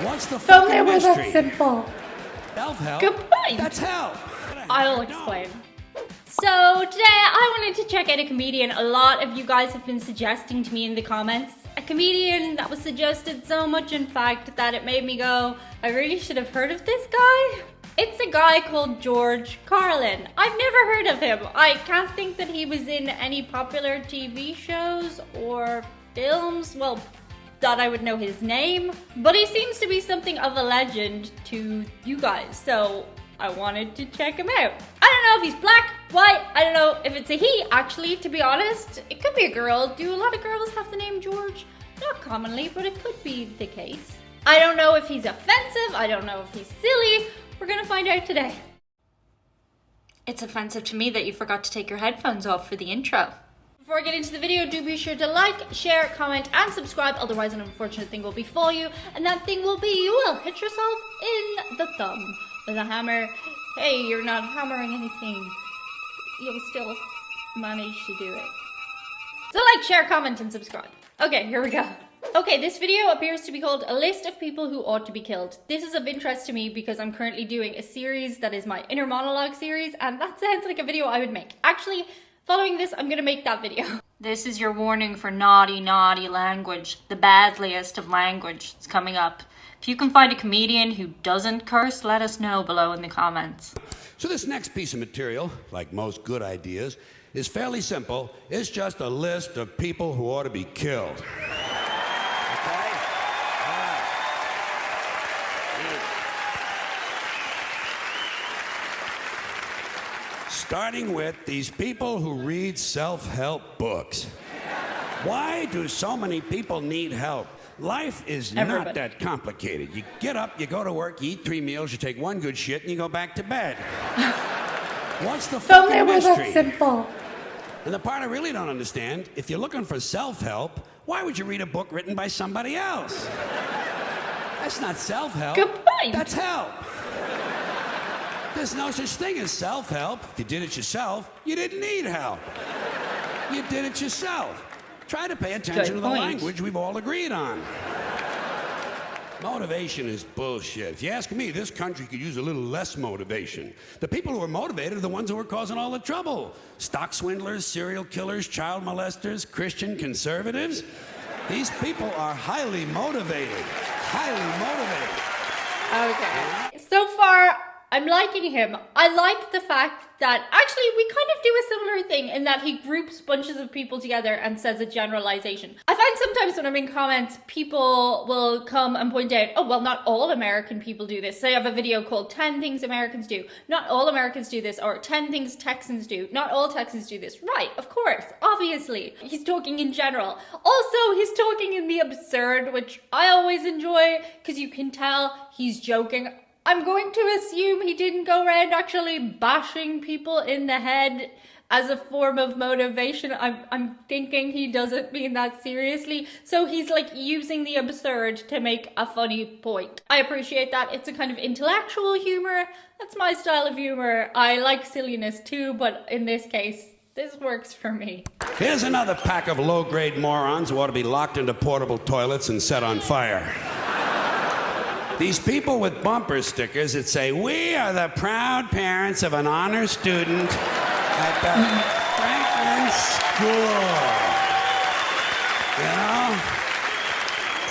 What's the If only fucking it was mystery? that simple. Self-help? Good point. That's help. I'll explain. So today I wanted to check out a comedian a lot of you guys have been suggesting to me in the comments. A comedian that was suggested so much in fact that it made me go, I really should have heard of this guy. It's a guy called George Carlin. I've never heard of him. I can't think that he was in any popular TV shows or films, well, that I would know his name. But he seems to be something of a legend to you guys, so I wanted to check him out. I don't know if he's black, white, I don't know if it's a he, actually, to be honest. It could be a girl. Do a lot of girls have the name George? Not commonly, but it could be the case. I don't know if he's offensive, I don't know if he's silly. We're gonna find out today. It's offensive to me that you forgot to take your headphones off for the intro. Before I get into the video, do be sure to like, share, comment, and subscribe, otherwise an unfortunate thing will befall you, and that thing will be you will hit yourself in the thumb with a hammer. Hey, you're not hammering anything. You'll still manage to do it. So like, share, comment, and subscribe. Okay, here we go. Okay, this video appears to be called A List of People Who Ought to Be Killed. This is of interest to me because I'm currently doing a series that is my inner monologue series, and that sounds like a video I would make. Actually, following this, I'm gonna make that video. This is your warning for naughty, naughty language. The badliest of language. It's coming up. If you can find a comedian who doesn't curse, let us know below in the comments. So this next piece of material, like most good ideas, is fairly simple. It's just a list of people who ought to be killed. Okay? All right. Starting with these people who read self-help books. Why do so many people need help? Life is not that complicated. You get up, you go to work, you eat 3 meals, you take 1 good shit, and you go back to bed. What's the fucking mystery? That simple. And the part I really don't understand, if you're looking for self-help, why would you read a book written by somebody else? That's not self-help. Good point. That's help. There's no such thing as self-help. If you did it yourself, you didn't need help. You did it yourself. Try to pay attention to the language we've all agreed on. Motivation is bullshit. If you ask me, this country could use a little less motivation. The people who are motivated are the ones who are causing all the trouble. Stock swindlers, serial killers, child molesters, Christian conservatives. These people are highly motivated. Highly motivated. Okay. So far, I'm liking him. I like the fact that actually we kind of do a similar thing in that he groups bunches of people together and says a generalization. I find sometimes when I'm in comments, people will come and point out, oh, well, not all American people do this. Say I have a video called 10 Things Americans Do. Not all Americans do this, or 10 Things Texans Do. Not all Texans do this. Right, of course, obviously. He's talking in general. Also, he's talking in the absurd, which I always enjoy because you can tell he's joking. I'm going to assume he didn't go around actually bashing people in the head as a form of motivation. I'm thinking he doesn't mean that seriously. So he's like using the absurd to make a funny point. I appreciate that. It's a kind of intellectual humor. That's my style of humor. I like silliness too, but in this case, this works for me. Here's another pack of low-grade morons who ought to be locked into portable toilets and set on fire. These people with bumper stickers that say, we are the proud parents of an honor student at the Franklin School. You know?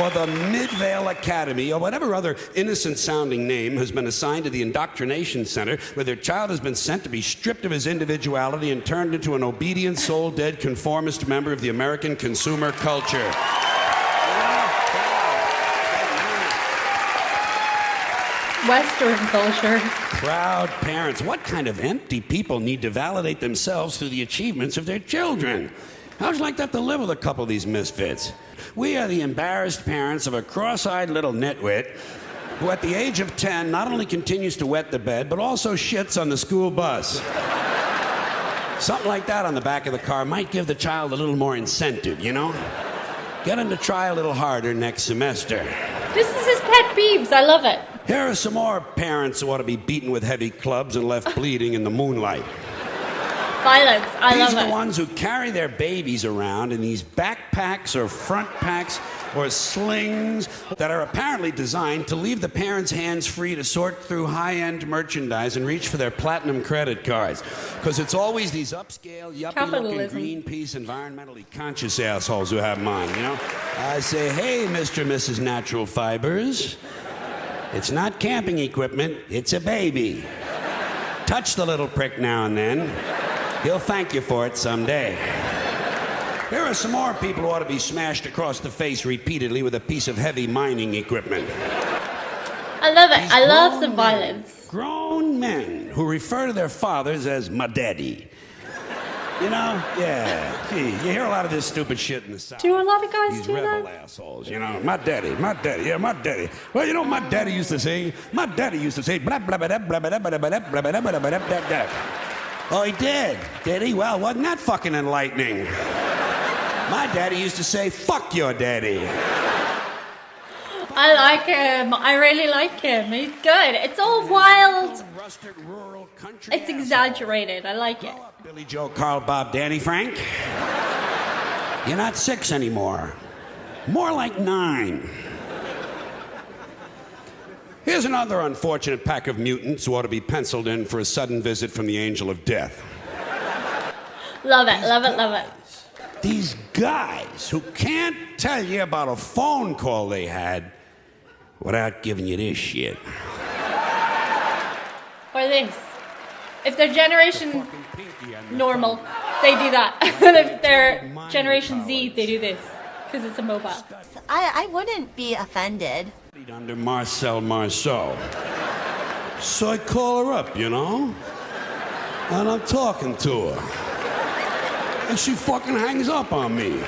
Or the Midvale Academy, or whatever other innocent-sounding name has been assigned to the indoctrination center where their child has been sent to be stripped of his individuality and turned into an obedient, soul-dead, conformist member of the American consumer culture. Western culture. Proud parents. What kind of empty people need to validate themselves through the achievements of their children? How'd you like to have to live with a couple of these misfits? We are the embarrassed parents of a cross-eyed little nitwit who at the age of 10 not only continues to wet the bed, but also shits on the school bus. Something like that on the back of the car might give the child a little more incentive, you know? Get him to try a little harder next semester. This is his pet peeves. I love it. Here are some more parents who ought to be beaten with heavy clubs and left bleeding in the moonlight. Violence. I love These are the it. ones who carry their babies around in these backpacks or front packs or slings that are apparently designed to leave the parents' hands free to sort through high-end merchandise and reach for their platinum credit cards. Because it's always these upscale, yuppie-looking, Greenpeace, environmentally conscious assholes who have mine, you know? I say, hey, Mr. and Mrs. Natural Fibers. It's not camping equipment, it's a baby. Touch the little prick now and then. He'll thank you for it someday. Here are some more people who ought to be smashed across the face repeatedly with a piece of heavy mining equipment. I love it. I love the violence. Grown men who refer to their fathers as my daddy. You know? Yeah. Gee, you hear a lot of this stupid shit in the South. Do a lot of guys These do rebel that? assholes, you know. My daddy, yeah, my daddy. Well, you know what my daddy used to say? My daddy used to say, blah, blah, blah, blah, blah, blah, blah, blah, blah, blah, blah, blah, blah, blah. Oh, he did? Did he? Well, wasn't that fucking enlightening? My daddy used to say, fuck your daddy. I like him. I really like him. He's good. It's all wild. It's exaggerated. I like it. Billy Joe, Carl, Bob, Danny, Frank. You're not 6 anymore. More like 9. Here's another unfortunate pack of mutants who ought to be penciled in for a sudden visit from the angel of death. Love it, love it, love it. These guys who can't tell you about a phone call they had without giving you this shit. Or this. If they're generation normal, they do that. If they're generation Z, they do this. Because it's a mobile. I wouldn't be offended. Under Marcel Marceau. So I call her up, you know? And I'm talking to her. And she fucking hangs up on me.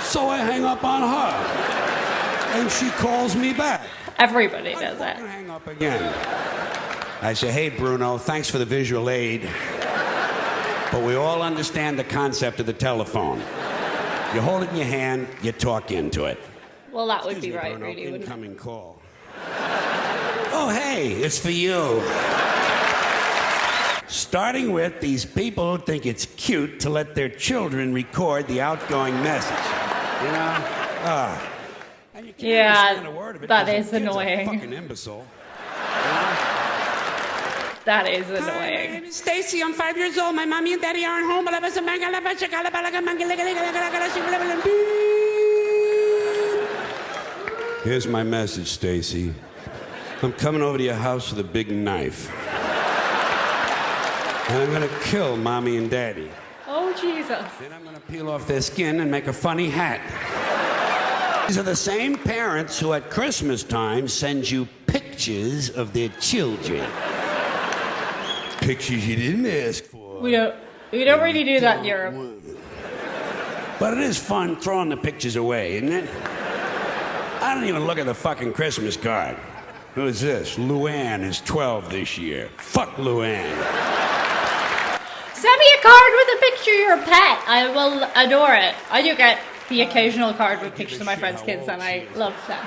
So I hang up on her. And she calls me back. Everybody does that. I hang up again. I say, hey, Bruno, thanks for the visual aid. But we all understand the concept of the telephone. You hold it in your hand, you talk into it. Well, that would be Excuse me, right, Bruno, really, wouldn't it? incoming call. Oh, hey, it's for you. Starting with these people who think it's cute to let their children record the outgoing message. You know? And you can't understand a word of it that 'cause is the kid's annoying. A fucking imbecile. That is Hi, my annoying. name is Stacy. I'm 5 years old. My mommy and daddy aren't home. Here's my message, Stacy. I'm coming over to your house with a big knife. And I'm gonna kill mommy and daddy. Oh, Jesus. Then I'm gonna peel off their skin and make a funny hat. These are the same parents who at Christmas time send you pictures of their children. Pictures you didn't ask for. We don't really do that in Europe. But it is fun throwing the pictures away, isn't it? I don't even look at the fucking Christmas card. Who's this? Luann is 12 this year. Fuck Luann. Send me a card with a picture of your pet. I will adore it. I do get the occasional card with pictures of my friends' kids, and I love them.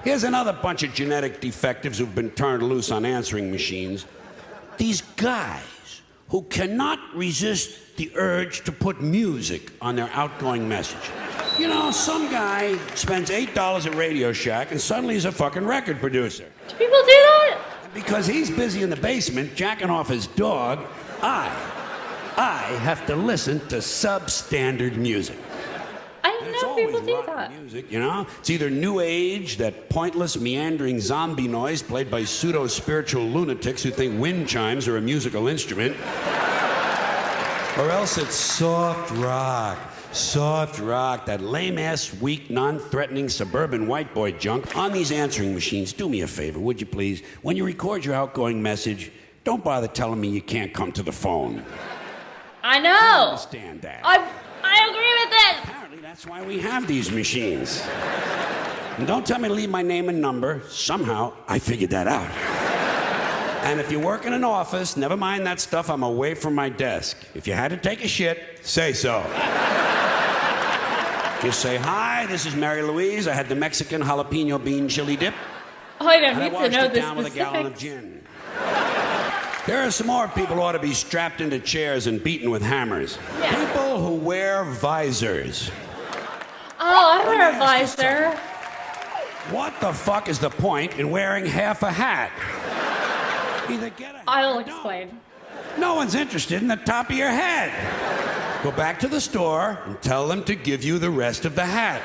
Here's another bunch of genetic defectives who've been turned loose on answering machines. These guys who cannot resist the urge to put music on their outgoing message. You know, some guy spends $8 at Radio Shack and suddenly he's a fucking record producer. Do people do that? Because he's busy in the basement jacking off his dog, I have to listen to substandard music. I didn't know people do that. Music, you know? It's either new age, that pointless, meandering zombie noise played by pseudo-spiritual lunatics who think wind chimes are a musical instrument, or else it's soft rock. Soft rock, that lame-ass, weak, non-threatening suburban white boy junk. On these answering machines, do me a favor, would you please? When you record your outgoing message, don't bother telling me you can't come to the phone. I know. I understand that. I agree with this. Apparently, that's why we have these machines. And don't tell me to leave my name and number. Somehow, I figured that out. And if you work in an office, never mind that stuff, I'm away from my desk. If you had to take a shit, say so. Just say, hi, this is Mary Louise. I had the Mexican jalapeno bean chili dip. Oh, I don't And I need to washed know it the down with a gallon of specifics. gin. There are some more people who ought to be strapped into chairs and beaten with hammers. Yeah. People who wear visors. Oh, I wear a visor. What the fuck is the point in wearing half a hat? Either get a hat I'll or don't. explain. No one's interested in the top of your head. Go back to the store and tell them to give you the rest of the hat.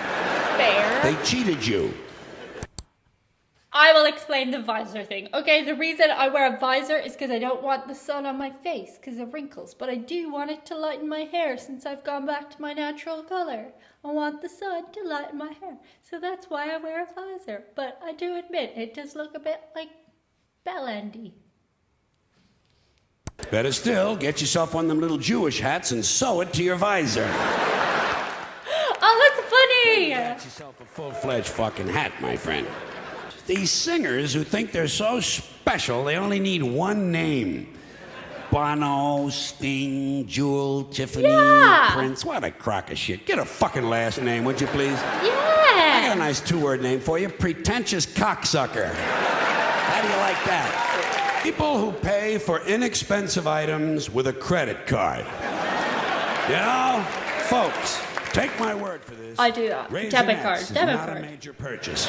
Fair. They cheated you. I will explain the visor thing. Okay, the reason I wear a visor is because I don't want the sun on my face because of wrinkles, but I do want it to lighten my hair since I've gone back to my natural color. I want the sun to lighten my hair, so that's why I wear a visor. But I do admit, it does look a bit like bell-endy. Better still, get yourself one of them little Jewish hats and sew it to your visor. Oh, that's funny! Get yourself a full-fledged fucking hat, my friend. These singers who think they're so special, they only need one name. Bono, Sting, Jewel, Tiffany, Yeah. Prince. What a crock of shit. Get a fucking last name, would you please? I Yeah! got a nice two-word name for you. Pretentious cocksucker. How do you like that? People who pay for inexpensive items with a credit card. You know, folks, take my word for this. I do that. Raising Debit X card, is debit not card. a major purchase.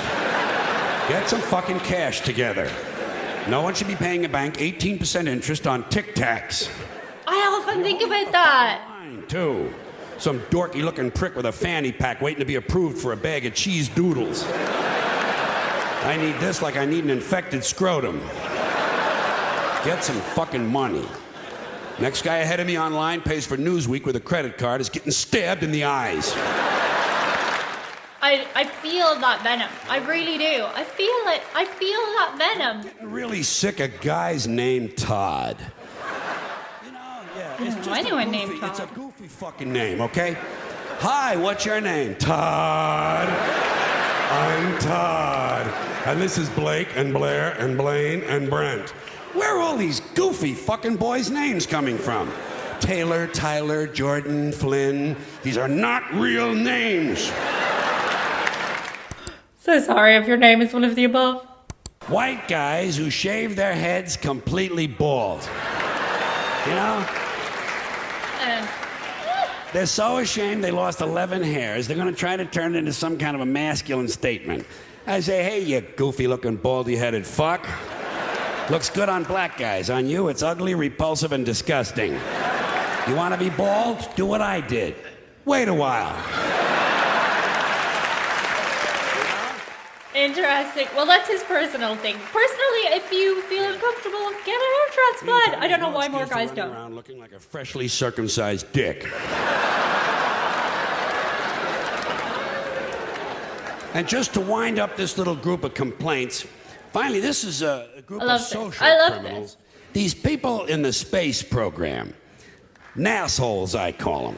Get some fucking cash together. No one should be paying a bank 18% interest on Tic Tacs. I often think about that. Mine, too. Some dorky-looking prick with a fanny pack waiting to be approved for a bag of cheese doodles. I need this like I need an infected scrotum. Get some fucking money. Next guy ahead of me online pays for Newsweek with a credit card is getting stabbed in the eyes. I feel that venom. I really do. I feel it. I feel that venom. Getting really sick of guys named Todd. You know, yeah, it's just anyone a goofy, named Todd. It's a goofy fucking name, okay? Hi, what's your name? Todd. I'm Todd. And this is Blake and Blair and Blaine and Brent. Where are all these goofy fucking boys' names coming from? Taylor, Tyler, Jordan, Flynn. These are not real names. So sorry if your name is one of the above. White guys who shave their heads completely bald. You know? They're so ashamed they lost 11 hairs, they're going to try to turn it into some kind of a masculine statement. I say, hey, you goofy-looking, baldy-headed fuck. Looks good on black guys. On you, it's ugly, repulsive, and disgusting. You want to be bald? Do what I did. Wait a while. Interesting. Well, that's his personal thing. Personally, if you feel uncomfortable, get a hair transplant. I don't know why more guys don't. Around looking like a freshly circumcised dick. And just to wind up this little group of complaints, finally, this is a group of social criminals. These people in the space program, nassholes, I call them.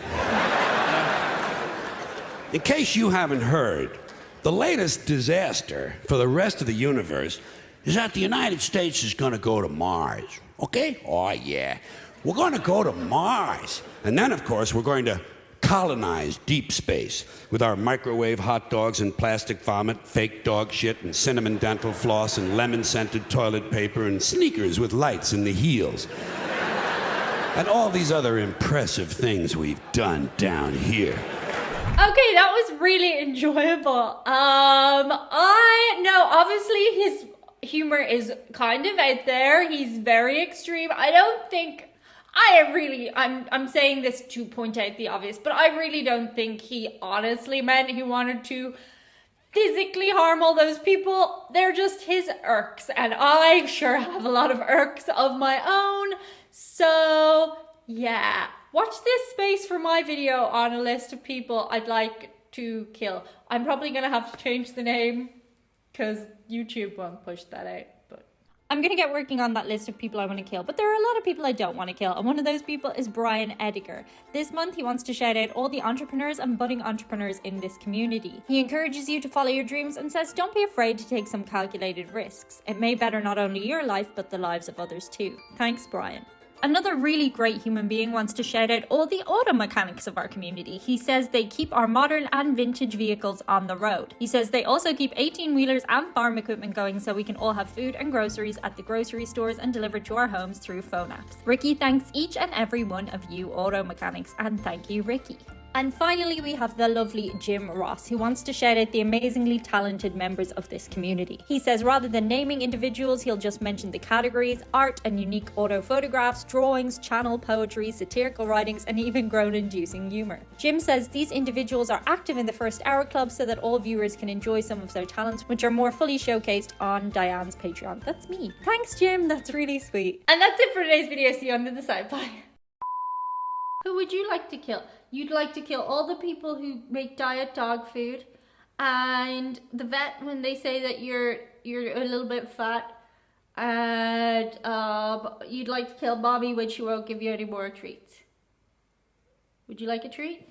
In case you haven't heard, the latest disaster for the rest of the universe is that the United States is going to go to Mars. Okay? Oh, yeah. We're going to go to Mars. And then, of course, we're going to colonize deep space with our microwave hot dogs and plastic vomit, fake dog shit and cinnamon dental floss and lemon-scented toilet paper and sneakers with lights in the heels. And all these other impressive things we've done down here. Okay, that was really enjoyable. I know, obviously his humor is kind of out there. He's very extreme. I don't think, I'm saying this to point out the obvious, but I really don't think he honestly meant he wanted to physically harm all those people. They're just his irks, and I sure have a lot of irks of my own. So, yeah. Watch this space for my video on a list of people I'd like to kill. I'm probably going to have to change the name because YouTube won't push that out. But I'm going to get working on that list of people I want to kill. But there are a lot of people I don't want to kill. And one of those people is Brian Ediger. This month, he wants to shout out all the entrepreneurs and budding entrepreneurs in this community. He encourages you to follow your dreams and says, don't be afraid to take some calculated risks. It may better not only your life, but the lives of others too. Thanks, Brian. Another really great human being wants to shout out all the auto mechanics of our community. He says they keep our modern and vintage vehicles on the road. He says they also keep 18-wheelers and farm equipment going so we can all have food and groceries at the grocery stores and delivered to our homes through phone apps. Ricky thanks each and every one of you auto mechanics, and thank you, Ricky. And finally, we have the lovely Jim Ross, who wants to shout out the amazingly talented members of this community. He says rather than naming individuals, he'll just mention the categories: art and unique auto photographs, drawings, channel poetry, satirical writings, and even groan-inducing humor. Jim says these individuals are active in the First Hour Club so that all viewers can enjoy some of their talents, which are more fully showcased on Diane's Patreon. That's me. Thanks, Jim. That's really sweet. And that's it for today's video. See you on the other side. Bye. Who would you like to kill? You'd like to kill all the people who make diet dog food, and the vet when they say that you're a little bit fat, and you'd like to kill Bobby when she won't give you any more treats. Would you like a treat?